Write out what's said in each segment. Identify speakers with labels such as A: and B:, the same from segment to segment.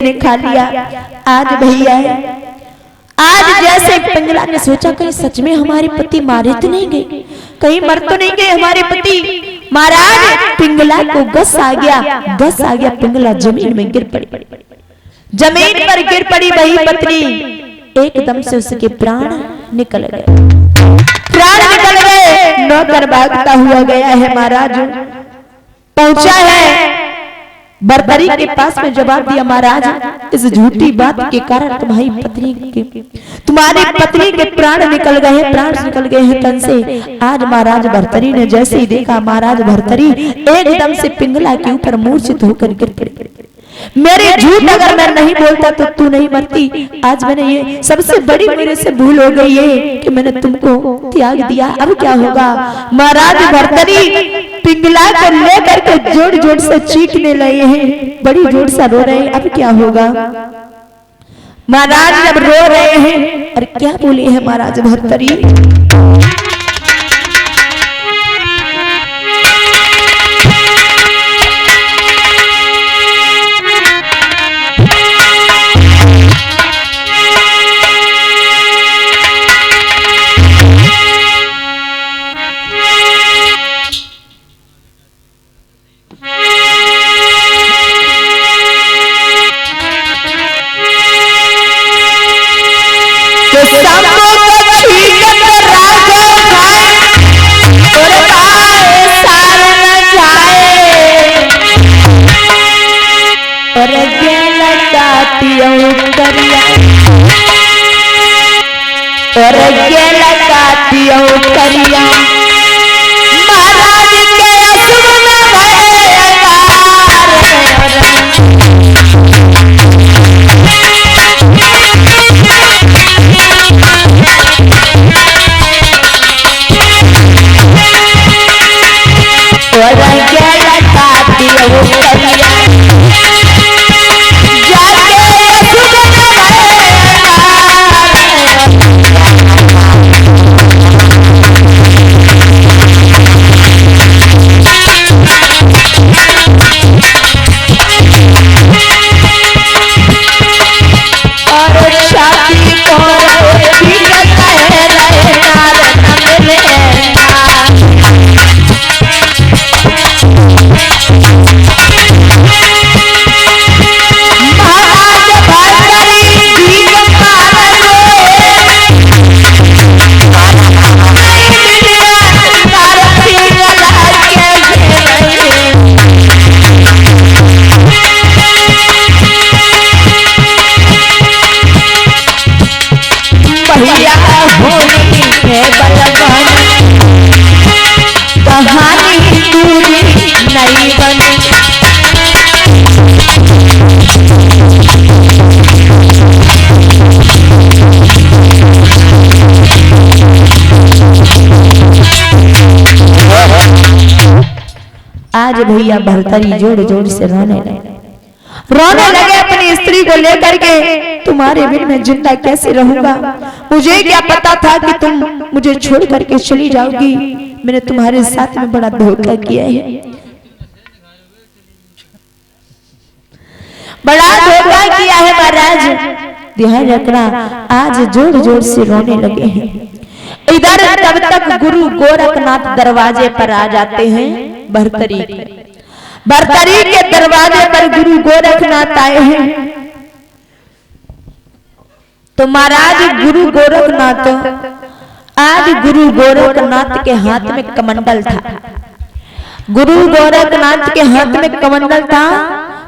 A: ने खा लिया। आज भैया आज जैसे पिंगला ने सोचा कहीं सच में हमारे पति मारे तो नहीं गए, कहीं मर तो नहीं गए हमारे पति। महाराज पिंगला को गस आ गया, पिंगला जमीन में गिर पड़ी, जमीन पर गिर पड़ी वही पत्नी, एकदम से उसके प्राण निकल गए, नौकर भागता हुआ गया है। महाराज पहुंचा है बरबरी के पास में, जवाब दिया महाराज इस झूठी बात के कारण तुम्हारी पत्नी के प्राण निकल गए हैं तन से। आज महाराज भर्तरी ने जैसे ही देखा, महाराज भर्तरी एकदम से पिंगला के ऊपर मूर्छित होकर गिर पड़ी। मेरे झूठ अगर मैं नहीं बोलता तो तू नहीं मरती। आज मैंने ये सबसे बड़ी मेरे से भूल हो गई है कि मैंने तुमको त्याग दिया। अब क्या होगा? महाराज भर्तरी पिंगला को लेकर के जोर जोर से चीखने लगे हैं, बड़ी जोर से रो रहे हैं। अब क्या होगा? महाराज जब रो रहे हैं और क्या बोले हैं महाराज भर्तरी, आज भैया भर्तरी जोर जोर से रोने लगे अपनी स्त्री को लेकर के। तुम्हारे बिन मैं जिंदा कैसे रहूंगा? मुझे क्या पता था कि तुम मुझे छोड़ करके चली जाओगी। मैंने तुम्हारे साथ में बड़ा धोखा किया है, बड़ा धोखा किया है। महाराज ध्यान रखना। आज जोर जोर से रोने लगे हैं। इधर तब तक गुरु गोरखनाथ दरवाजे पर आ जाते हैं। भर्तरी के दरवाजे पर गुरु गोरखनाथ आए हैं। तो महाराज गुरु गोरखनाथ के हाथ में कमंडल था। गुरु गोरखनाथ के हाथ में कमंडल था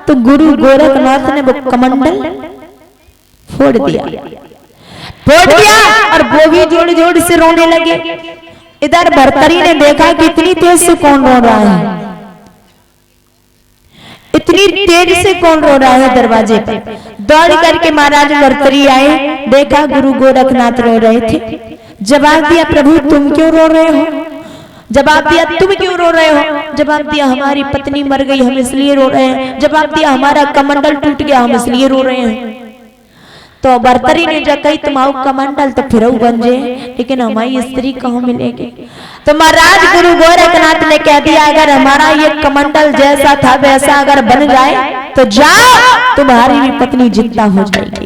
A: तो गुरु गोरखनाथ ने वो कमंडल फोड़ दिया और वो भी जोड़ जोड़ से रोने लगे। इधर भर्तरी ने देखा कि इतनी तेज से कौन रो रहा है, इतनी तेज से कौन रो रहा है। दरवाजे पे दौड़ करके महाराज भर्तरी आए, देखा गुरु गोरखनाथ रो रहे थे। जवाब दिया, प्रभु तुम क्यों रो रहे हो? जवाब दिया, तुम क्यों रो रहे हो? जवाब दिया, हमारी पत्नी मर गई, हम इसलिए रो रहे हैं। जवाब दिया, हमारा कमंडल टूट गया, हम इसलिए रो रहे हैं। तो भर्तरी ने जब कही तुम्हारा कमंडल तो फिर बन जे, लेकिन हमारी स्त्री कहाँ मिलेगी। तो महाराज गुरु गोरखनाथ ने कह दिया अगर हमारा ये कमंडल जैसा था वैसा अगर बन जाए तो जाओ तुम्हारी भी पत्नी जिंदा हो जाएगी।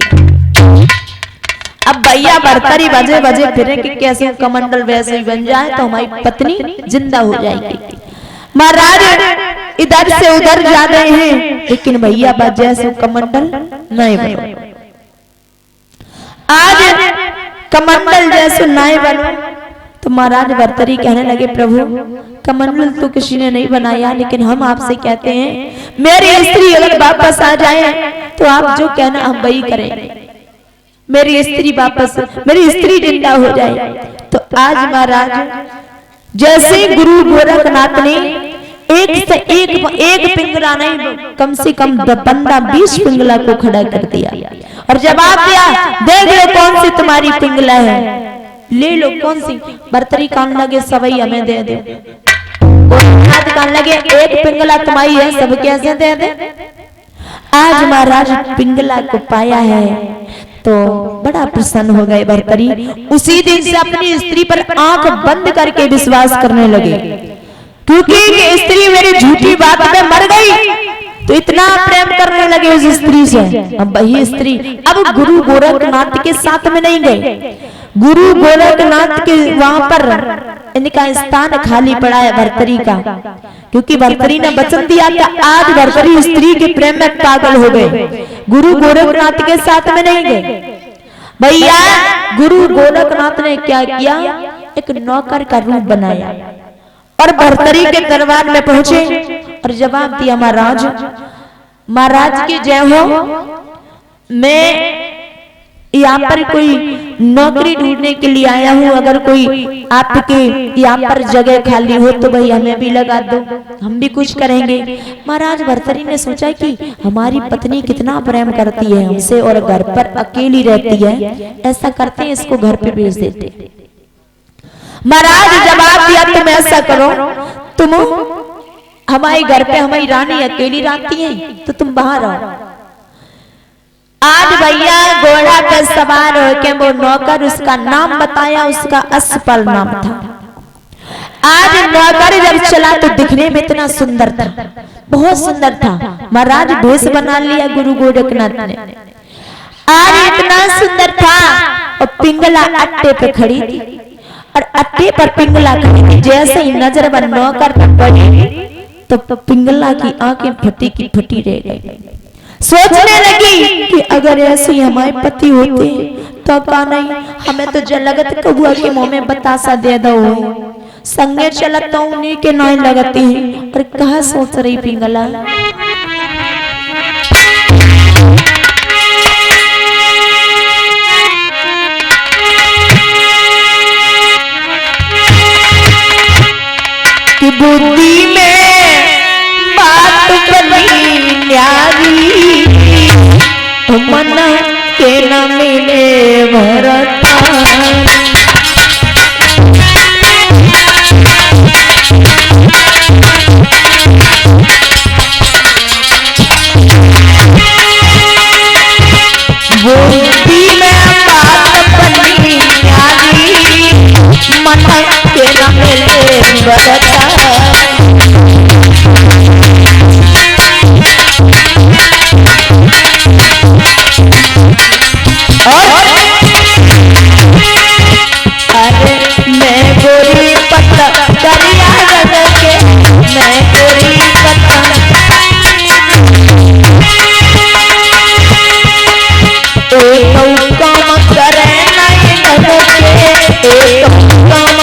A: अब भैया भर्तरी बजे बजे फिरे कि कैसे कमंडल वैसे ही बन जाए तो हमारी पत्नी जिंदा हो जाएगी। महाराज इधर से उधर जा रहे हैं लेकिन भैया बस जैसे कमंडल नहीं बनो। आज कमंडल जैसे नहीं बनो तो महाराज भर्तरी कहने लगे प्रभु कमंडल तो किसी ने नहीं बनाया, लेकिन हम आपसे कहते हैं मेरी स्त्री अगर वापस आ जाए तो आप जो कहना हम वही करेंगे। मेरी स्त्री वापस, मेरी स्त्री जिंदा हो जाए। तो आज महाराज जैसे गुरु गोरखनाथ ने एक से एक पिंगला नहीं कम से कम 15-20 पिंगला को खड़ा कर दिया और जवाब दिया देख लो कौन सी तुम्हारी पिंगला है, ले लो कौन सी। भर्तरी कहने लगे सवई हमें दे दो। गोरखनाथ कहने लगे एक पिंगला तुम्हारी है सब कैसे दे दे। आज महाराज पिंगला को पाया है तो बड़ा प्रसन्न हो गए भर्तरी। उसी दिन से अपनी स्त्री पर आंख बंद करके विश्वास करने लगे, क्योंकि स्त्री मेरी झूठी बात में मर गई तो इतना प्रेम करने लगे उस स्त्री से। अब वही स्त्री अब गुरु गोरखनाथ के साथ में नहीं गए, गुरु गोरखनाथ के वहां पर इनका स्थान खाली पड़ा है भर्तरी का, क्योंकि भर्तरी ने वचन दिया था आज भर्तरी स्त्री के प्रेम में पागल हो गए, गुरु गोरखनाथ के साथ में नहीं गए। भैया गुरु गोरखनाथ ने क्या किया, एक नौकर का रूप बनाया और भर्तरी के दरबार में पहुंचे और जवाब दिया महाराज, महाराज की जय हो, मैं यहाँ पर कोई नौकरी ढूंढने के लिए आया हूँ, अगर कोई आपके यहाँ पर जगह खाली हो तो भाई हमें भी लगा दो, हम भी कुछ करेंगे। महाराज भर्तरी ने सोचा कि हमारी पत्नी कितना प्रेम करती है हमसे और घर पर अकेली रहती है, ऐसा करते हैं इसको घर पे भेज देते। महाराज जवाब दिया तुम ऐसा करो, तुम हमारे घर पे हमारी रानी अकेली रहती है तो तुम बाहर आओ। आज भैया घोड़ा पे सवार होके वो नौकर, उसका नाम बताया, उसका असफल नाम था। आज नौकर जब चला तो दिखने में इतना सुंदर था, बहुत सुंदर था। महाराज भेष बना लिया गुरु गोरखनाथ ने, आज इतना सुंदर था और पिंगला अट्टे पे खड़ी थी और अट्टे पर पिंगला खड़ी थी। जैसे ही नजर पर नौकर पर पड़ी तो पिंगला की आंखें फटी की फटी रह गई। सोचने लगी कि अगर ऐसे ही हमारे पति होते तो का नहीं, हमें तो जलगत कबुआ के मुंह में बतासा दे दो, संगे चलता उन्हीं के नाई लगती है। और कहा सोच रही पिंगला, कि बुद्धि में बात बनी न्यारी, मन के न मिले भरतारी। बुद्धि में बात बनी न्यारी, मन के न मिले भरतारी। अरे मैं गोरी पत्ता दरिया रंग के, मैं गोरी पत्ता एक काम करे नहीं रंग के, एक काम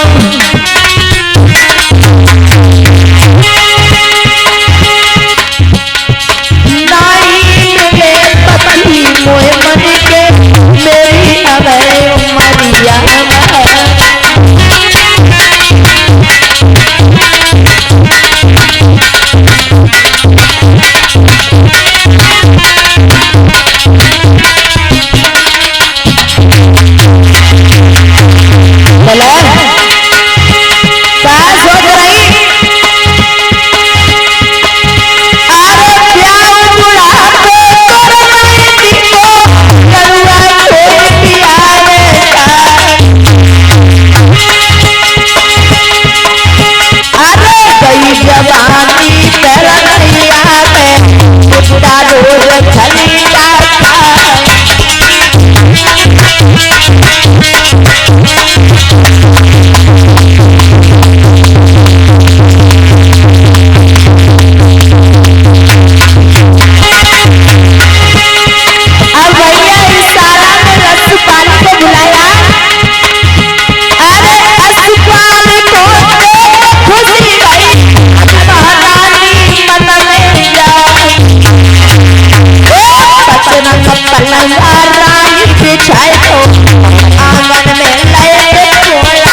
A: भैया पलंगा रानी बिछाए तो आंगन में लाए छोड़ा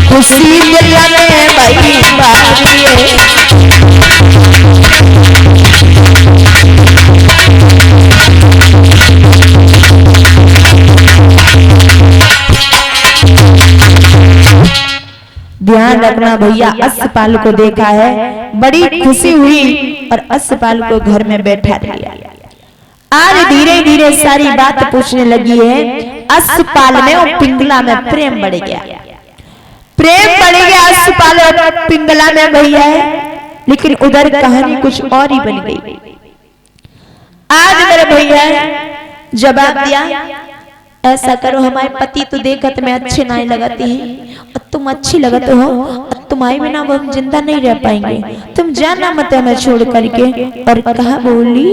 A: खुशी दिल में भाई बारी ध्यान रखना भैया, असपाल को देखा है, बड़ी खुशी हुई और असपाल को घर में बैठा लिया। आज धीरे धीरे सारी बात पूछने लगी है। असपाल में और पिंगला में प्रेम बढ़ गया, प्रेम बढ़ गया असपाल और पिंगला में भैया है। लेकिन उधर कहानी कुछ और ही बन गई। आज मेरे भैया जवाब दिया, ऐसा करो हमारे पति तो देखत में अच्छे नहीं लगते हैं और तुम अच्छी लगते हो, तुम्हारे बिना वो हम जिंदा नहीं रह पाएंगे, तुम जाना मत हमें छोड़ करके। और कहा बोली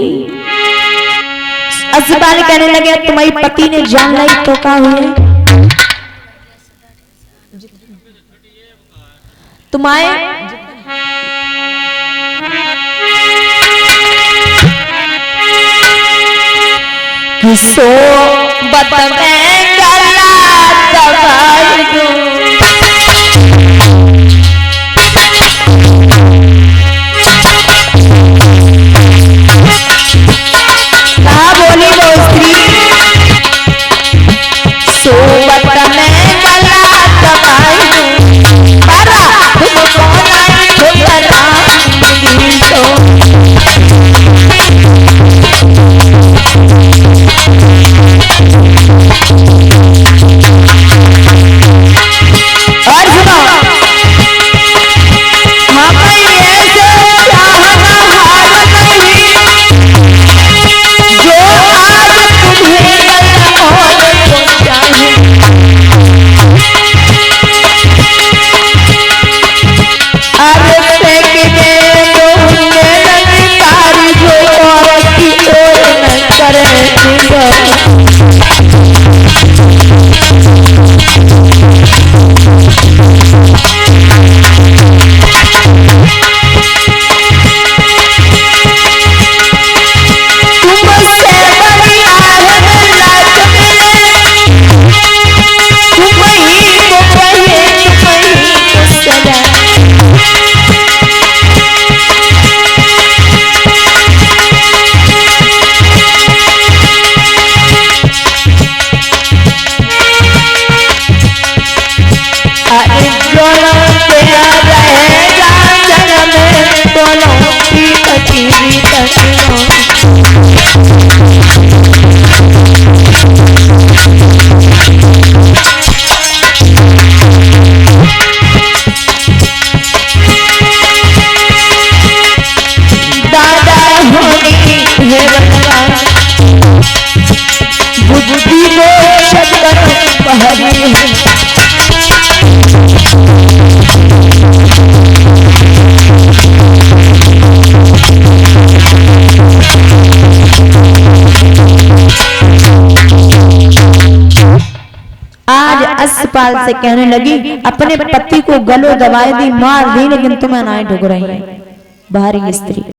A: असपाल कहने लगे तुम्हारी पति ने जान लाई तो क्या हुआ, तुम्हारे किसो बत में गला दबाई दूं, कहा बोली वो स्त्री, सो बत में गला दबाई दूं, पारा तुमको नहीं ठुकराऊंगी तो असपाल से कहने लगी अपने पति को गलो दबाए दी, मार दी, लेकिन तुम्हें ना ढुक रही है बाहरी स्त्री।